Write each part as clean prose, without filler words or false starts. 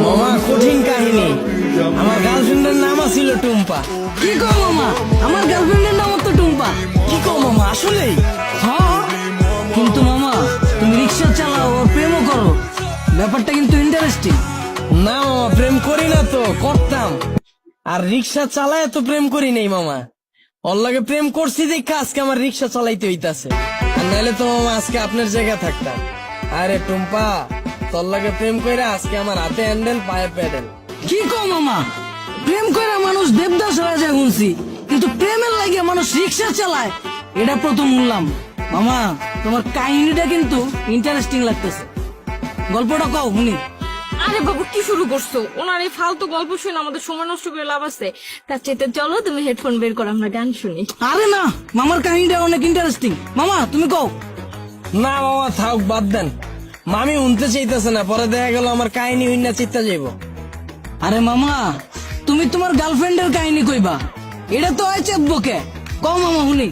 মামা কঠিন কাহিনী। আমার গার্লফ্রেন্ডের নাম ছিল টুম্পা। কি কো মামা, আমার গার্লফ্রেন্ডের নাম তো টুম্পা। কি কো মামা, আসলেই? হ্যাঁ, কিন্তু মামা তুমি রিক্সা চালাও ও প্রেমও করো, ব্যাপারটা কিন্তু ইন্টারেস্টিং। না মামা, প্রেম করি না তো, করতাম। আর রিক্সা চালায় তো প্রেম করি নাই মামা। ওর লাগে প্রেম করছি দেখা আজকে আমার রিক্সা চালাইতে হইতাছে, আর নাহলে তো মামা আজকে আপনার জায়গায় থাকতাম। আরে টুম্পা, তোর লাগে প্রেম কইরা আজকে আমার হাতে হ্যান্ডেল পায়ে প্যাডেল। কি কো মামা, প্রেম করে মানুষ দেবদাস হয়ে যায় শুনছি, কিন্তু প্রেমের লাগে মানুষ রিক্সা চালায় এটা প্রথম শুনলাম। মামা তোমার কাহিনীটা কিন্তু ইন্টারেস্টিং লাগতেছে, গল্পটা কও শুনি। আরে বাবু কি শুরু করছো? ওনার এই ফালতু গল্প শুনে আমাদের সময় নষ্ট করে লাভ আছে। তার চাইতে চলো তুমি হেডফোন বের করো, আমরা গান শুনি। আরে না, মামার কাহিনীটা অনেক ইন্টারেস্টিং, মামা তুমি কও। না মামা থাক, বাদ দেন। মামি উনতে চাইতেছে না, পরে দেখা গেল আমার কাহিনী হইনা চিত্তা যাইব। আরে মামা তুমি তোমার গার্লফ্রেন্ডের কাহিনী কইবা, এটা তো হয় চেপবকে, কও মামা শুনি।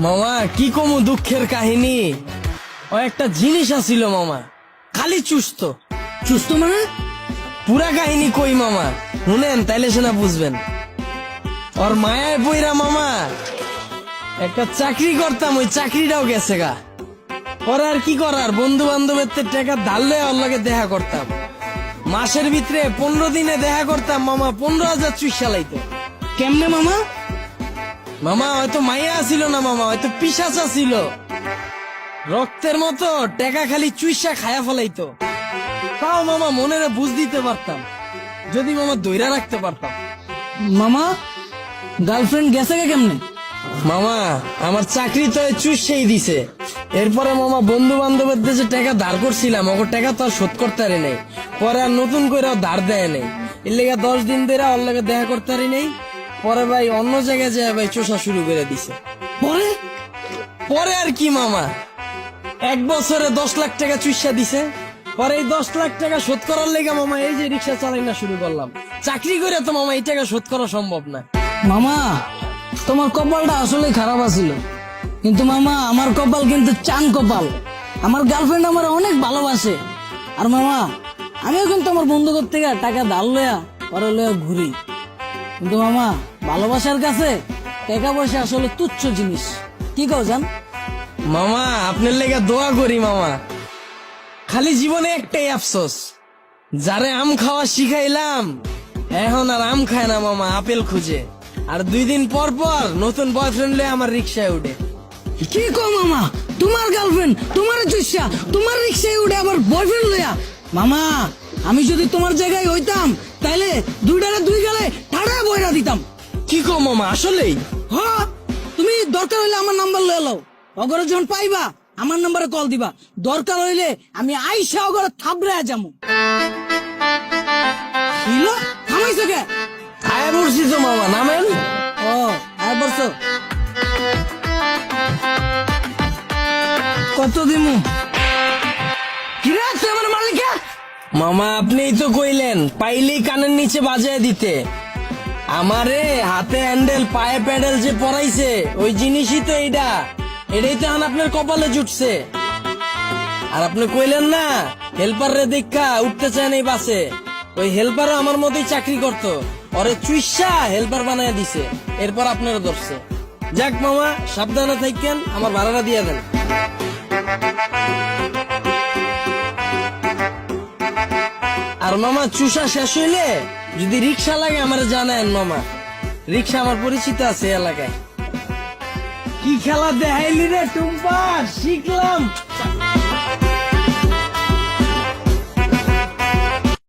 মামা কি কমু দুঃখের কাহিনী। ও একটা জিনিস আছিল মামা, খালি চুস্ত। সুস্থ মানে? পুরা কাহিনী কই মামা, শুনেন তাইলে সেনা বুঝবেন। ওর মায়ায় পইরা মামা একটা চাকরি করতাম, ওই চাকরিটাও গেছে গা। পরে আর কি করার, বন্ধু বান্ধবের টাকা ধারলে ওর লগে দেখা করতাম। মাসের ভিতরে 15 দিনে দেখা করতাম মামা, 15,000 চুইসা লাইতো। কেমনে মামা? মামা হয়তো মাইয়া ছিল না মামা, হয়তো পিশাচা ছিল। রক্তের মতো টাকা খালি চুইসা খায়া ফেলাইতো। তাও মামা মনের বুঝ দিতে পারতাম, যদি মামা দইরা রাখতে পারতাম। মামা গার্লফ্রেন্ড গেছে কে কেমনে? মামা আমার চাকরি তো চুষেই দিছে। এরপরে মামা বন্ধু বান্ধবের যে টাকা ধার করছিলাম, ওর টাকা তো আর শোধ করতে পারি নাই। পরে আর নতুন করে ধার দেয় নাই, এর লেগে 10 দিন ধরে ওর লেগে দেখা করতে পারি নাই। পরে ভাই অন্য জায়গায় যায় ভাই চোষা শুরু করে দিছে। পরে পরে আর কি মামা, 1 বছরে 10 লাখ টাকা চুষা দিছে। পরে এই 10 লাখ টাকা শোধ করার লেগে মামা এই যে রিক্সা চালাই না শুরু করলাম। চাকরি করে তো মামা এই টাকা শোধ করা সম্ভব না। মামা তোমার কপালটা আসলে খারাপ আছিল, কিন্তু মামা আমার কপাল কিন্তু চান কপাল। আমার গার্লফ্রেন্ড আমার অনেক ভালোবাসে, আর মামা আমিও কিন্তু আমার বন্ধুদের থেকে টাকা ধার লয়া পরে লয়া ঘুরি। কিন্তু মামা ভালোবাসার কাছে টাকা পয়সা আসলে তুচ্ছ জিনিস, কি কও জান? মামা আপনার লেগে দোয়া করি মামা। খালি জীবনে একটাই আফসোস, যারে আম খাওয়া শিখাইলাম এখন আর আম খায় না মামা, আপেল খুঁজে। আর 2 দিন পর পর নতুন বয়ফ্রেন্ড লয়ে আমার রিক্সায় উঠে। কি কও মামা, তোমার গার্লফ্রেন্ড তোমার চুষা তোমার রিক্সায় উঠে আবার বয়ফ্রেন্ড লয়া? মামা আমি যদি তোমার জায়গায় হইতাম তাইলে দুইটারে 2 গালে ঠাড়া বইরা দিতাম। কি কো মামা, আসলেই? হ্যাঁ, তুমি দরকার হইলে আমার নাম্বার লয়ে লও, অগরে যখন পাইবা আমার নাম্বারে কল দিবা, দরকার হইলে আমি আইসা অগরে থাবড়ে যাবো। বুঝলো? থামাইছো কে? আয় বলছি তো মামা, নামেন। ও আয় বলছো, কত দিমু? কিরা তুই আমার মালিকা? মামা আপনিই তো কইলেন পাইলেই কানের নিচে বাজায় দিতে। আমারে হাতে হ্যান্ডেল পায়ে প্যাডেল যে পরাইছে ওই জিনিসই তো এইটা, এটাই তো এখন আপনার কপালে জুটছে। আর আপনি কইলেন না হেল্পার রে দেখা উঠতে চায় না এই বাসে, ওই হেল্পারও আমার মতোই চাকরি করতো, ওরে চুইসা হেল্পার বানায় দিছে, এরপর আপনারা ধরছে। যাক মামা সাবধানে থাকেন, আমার ভাড়াটা দিয়ে দেন। আর মামা চুষা শেষ হইলে যদি রিক্সা লাগে আমার জানায়েন মামা, রিক্সা আমার পরিচিত আছে এলাকায়। কি খেলা দেখাইলি রে টুম্পা, শিখলাম।